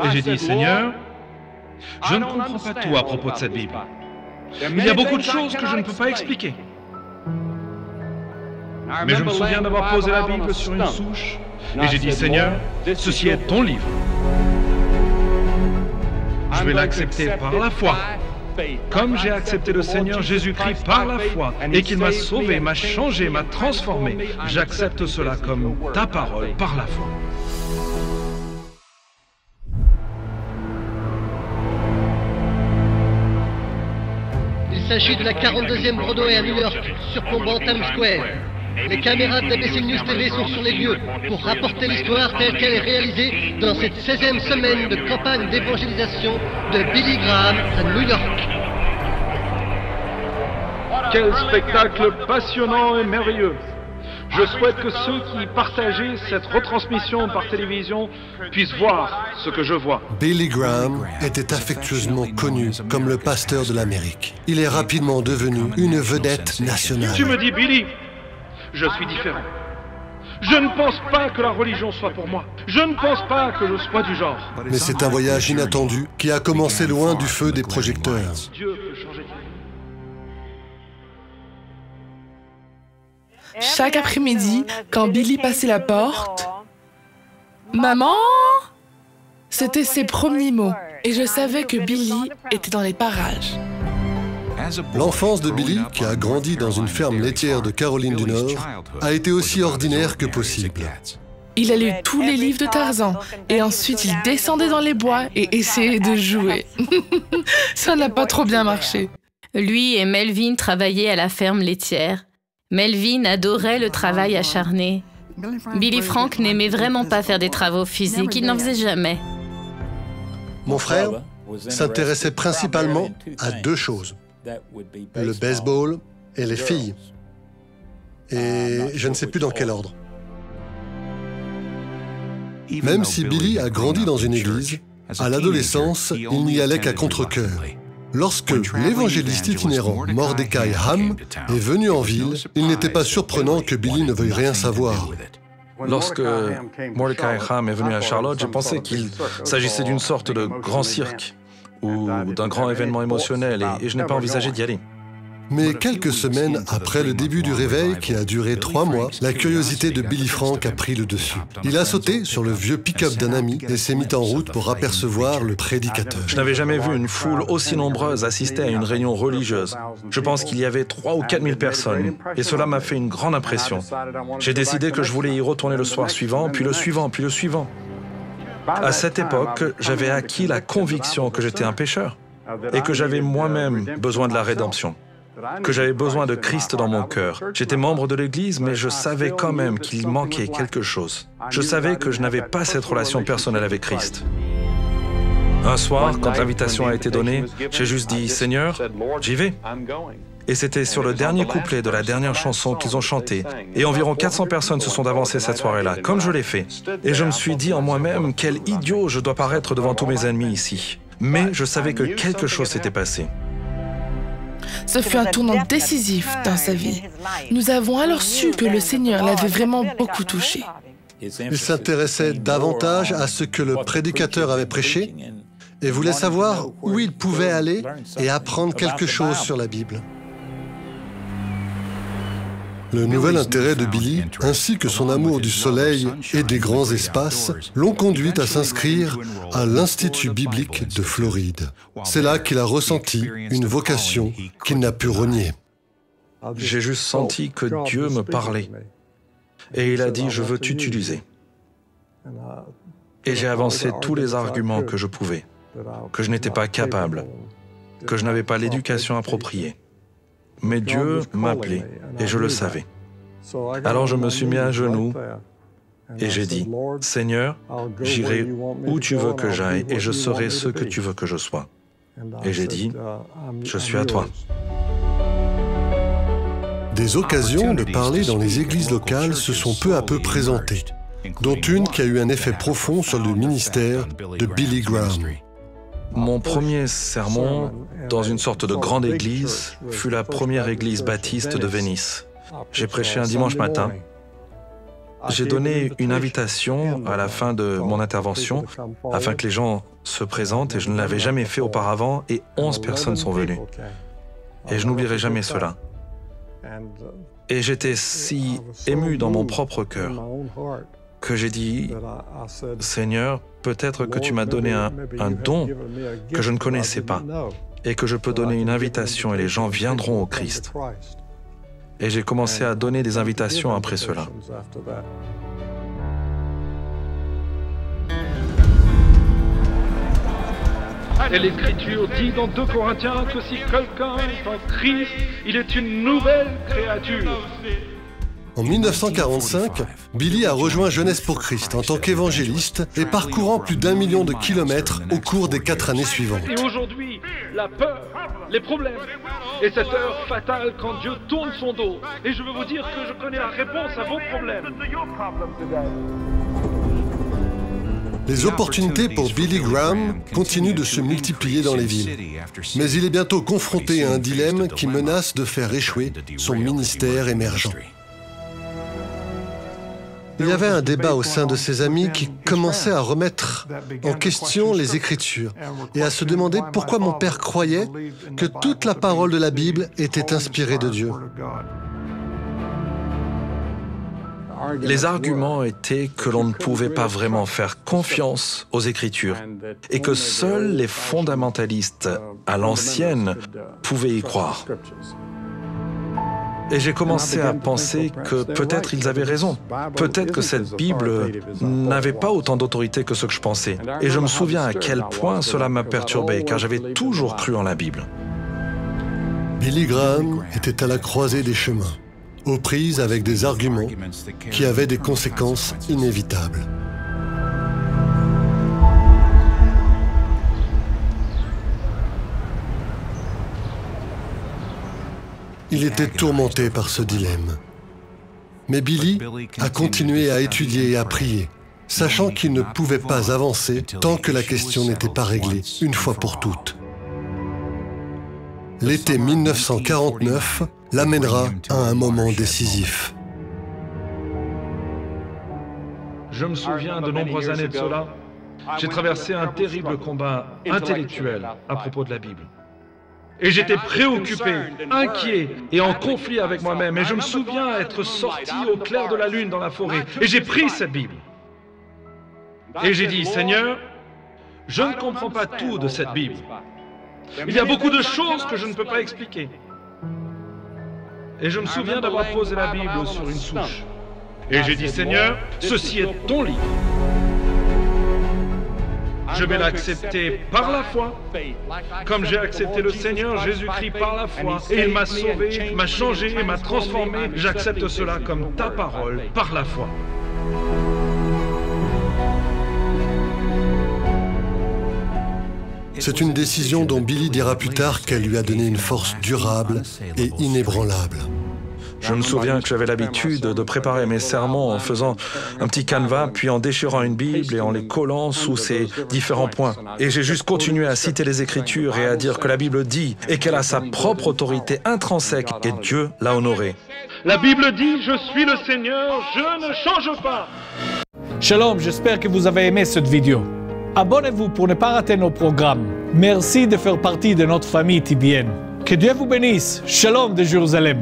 Et j'ai dit, Seigneur, je ne comprends pas tout à propos de cette Bible. Il y a beaucoup de choses que je ne peux pas expliquer. Mais je me souviens d'avoir posé la Bible sur une souche et j'ai dit, Seigneur, ceci est ton livre. Je vais l'accepter par la foi. Comme j'ai accepté le Seigneur Jésus-Christ par la foi et qu'il m'a sauvé, m'a changé, m'a transformé, j'accepte cela comme ta parole par la foi. Il s'agit de la 42e Broadway à New York, surplombant Times Square. Les caméras d'ABC News TV sont sur les lieux pour rapporter l'histoire telle qu'elle est réalisée dans cette 16e semaine de campagne d'évangélisation de Billy Graham à New York. Quel spectacle passionnant et merveilleux! Je souhaite que ceux qui partageaient cette retransmission par télévision puissent voir ce que je vois. Billy Graham était affectueusement connu comme le pasteur de l'Amérique. Il est rapidement devenu une vedette nationale. Tu me dis, Billy, je suis différent. Je ne pense pas que la religion soit pour moi. Je ne pense pas que je sois du genre. Mais c'est un voyage inattendu qui a commencé loin du feu des projecteurs. Dieu peut changer. Chaque après-midi, quand Billy passait la porte, « Maman !» C'était ses premiers mots, et je savais que Billy était dans les parages. L'enfance de Billy, qui a grandi dans une ferme laitière de Caroline du Nord, a été aussi ordinaire que possible. Il a lu tous les livres de Tarzan, et ensuite il descendait dans les bois et essayait de jouer. Ça n'a pas trop bien marché. Lui et Melvin travaillaient à la ferme laitière. Melvin adorait le travail acharné. Billy Frank n'aimait vraiment pas faire des travaux physiques, il n'en faisait jamais. Mon frère s'intéressait principalement à deux choses, le baseball et les filles. Et je ne sais plus dans quel ordre. Même si Billy a grandi dans une église, à l'adolescence, il n'y allait qu'à contre-cœur. Lorsque l'évangéliste itinérant Mordecai Ham est venu en ville, il n'était pas surprenant que Billy ne veuille rien savoir. Lorsque Mordecai Ham est venu à Charlotte, j'ai pensé qu'il s'agissait d'une sorte de grand cirque ou d'un grand événement émotionnel et je n'ai pas envisagé d'y aller. Mais quelques semaines après le début du réveil, qui a duré 3 mois, la curiosité de Billy Frank a pris le dessus. Il a sauté sur le vieux pick-up d'un ami et s'est mis en route pour apercevoir le prédicateur. Je n'avais jamais vu une foule aussi nombreuse assister à une réunion religieuse. Je pense qu'il y avait 3 ou 4 000 personnes et cela m'a fait une grande impression. J'ai décidé que je voulais y retourner le soir suivant, puis le suivant, puis le suivant. À cette époque, j'avais acquis la conviction que j'étais un pécheur et que j'avais moi-même besoin de la rédemption, que j'avais besoin de Christ dans mon cœur. J'étais membre de l'Église, mais je savais quand même qu'il manquait quelque chose. Je savais que je n'avais pas cette relation personnelle avec Christ. Un soir, quand l'invitation a été donnée, j'ai juste dit « Seigneur, j'y vais ». Et c'était sur le dernier couplet de la dernière chanson qu'ils ont chanté. Et environ 400 personnes se sont avancées cette soirée-là, comme je l'ai fait. Et je me suis dit en moi-même, quel idiot je dois paraître devant tous mes ennemis ici. Mais je savais que quelque chose s'était passé. Ce fut un tournant décisif dans sa vie. Nous avons alors su que le Seigneur l'avait vraiment beaucoup touché. Il s'intéressait davantage à ce que le prédicateur avait prêché et voulait savoir où il pouvait aller et apprendre quelque chose sur la Bible. Le nouvel intérêt de Billy, ainsi que son amour du soleil et des grands espaces, l'ont conduit à s'inscrire à l'Institut biblique de Floride. C'est là qu'il a ressenti une vocation qu'il n'a pu renier. J'ai juste senti que Dieu me parlait. Et il a dit, je veux t'utiliser. Et j'ai avancé tous les arguments que je pouvais, que je n'étais pas capable, que je n'avais pas l'éducation appropriée. Mais Dieu m'appelait et je le savais. Alors je me suis mis à genoux et j'ai dit, « Seigneur, j'irai où tu veux que j'aille et je serai ce que tu veux que je sois. » Et j'ai dit, « Je suis à toi. » Des occasions de parler dans les églises locales se sont peu à peu présentées, dont une qui a eu un effet profond sur le ministère de Billy Graham. Mon premier sermon, dans une sorte de grande église, fut la première église baptiste de Venise. J'ai prêché un dimanche matin j'ai donné une invitation à la fin de mon intervention afin que les gens se présentent et je ne l'avais jamais fait auparavant et 11 personnes sont venues. Et je n'oublierai jamais cela. Et j'étais si ému dans mon propre cœur que j'ai dit, Seigneur, peut-être que tu m'as donné un don que je ne connaissais pas et que je peux donner une invitation et les gens viendront au Christ. Et j'ai commencé à donner des invitations après cela. Et l'Écriture dit dans 2 Corinthiens que si quelqu'un est en Christ, il est une nouvelle créature. En 1945, Billy a rejoint Jeunesse pour Christ en tant qu'évangéliste et parcourant plus d'1 million de kilomètres au cours des 4 années suivantes. Et aujourd'hui, la peur, les problèmes, et cette heure fatale quand Dieu tourne son dos. Et je veux vous dire que je connais la réponse à vos problèmes. Les opportunités pour Billy Graham continuent de se multiplier dans les villes. Mais il est bientôt confronté à un dilemme qui menace de faire échouer son ministère émergent. Il y avait un débat au sein de ses amis qui commençait à remettre en question les Écritures et à se demander pourquoi mon père croyait que toute la parole de la Bible était inspirée de Dieu. Les arguments étaient que l'on ne pouvait pas vraiment faire confiance aux Écritures et que seuls les fondamentalistes à l'ancienne pouvaient y croire. Et j'ai commencé à penser que peut-être ils avaient raison. Peut-être que cette Bible n'avait pas autant d'autorité que ce que je pensais. Et je me souviens à quel point cela m'a perturbé, car j'avais toujours cru en la Bible. Billy Graham était à la croisée des chemins, aux prises avec des arguments qui avaient des conséquences inévitables. Il était tourmenté par ce dilemme. Mais Billy a continué à étudier et à prier, sachant qu'il ne pouvait pas avancer tant que la question n'était pas réglée, une fois pour toutes. L'été 1949 l'amènera à un moment décisif. Je me souviens de nombreuses années de cela. J'ai traversé un terrible combat intellectuel à propos de la Bible. Et j'étais préoccupé, inquiet et en conflit avec moi-même. Et je me souviens être sorti au clair de la lune dans la forêt. Et j'ai pris cette Bible. Et j'ai dit, Seigneur, je ne comprends pas tout de cette Bible. Il y a beaucoup de choses que je ne peux pas expliquer. Et je me souviens d'avoir posé la Bible sur une souche. Et j'ai dit, Seigneur, ceci est ton livre. Je vais l'accepter par la foi, comme j'ai accepté le Seigneur Jésus-Christ par la foi. Et il m'a sauvé, m'a changé et m'a transformé. J'accepte cela comme ta parole par la foi. C'est une décision dont Billy dira plus tard qu'elle lui a donné une force durable et inébranlable. Je me souviens que j'avais l'habitude de préparer mes sermons en faisant un petit canevas, puis en déchirant une Bible et en les collant sous ces différents points. Et j'ai juste continué à citer les Écritures et à dire que la Bible dit et qu'elle a sa propre autorité intrinsèque et Dieu l'a honorée. La Bible dit, je suis le Seigneur, je ne change pas. Shalom, j'espère que vous avez aimé cette vidéo. Abonnez-vous pour ne pas rater nos programmes. Merci de faire partie de notre famille TBN. Que Dieu vous bénisse. Shalom de Jérusalem.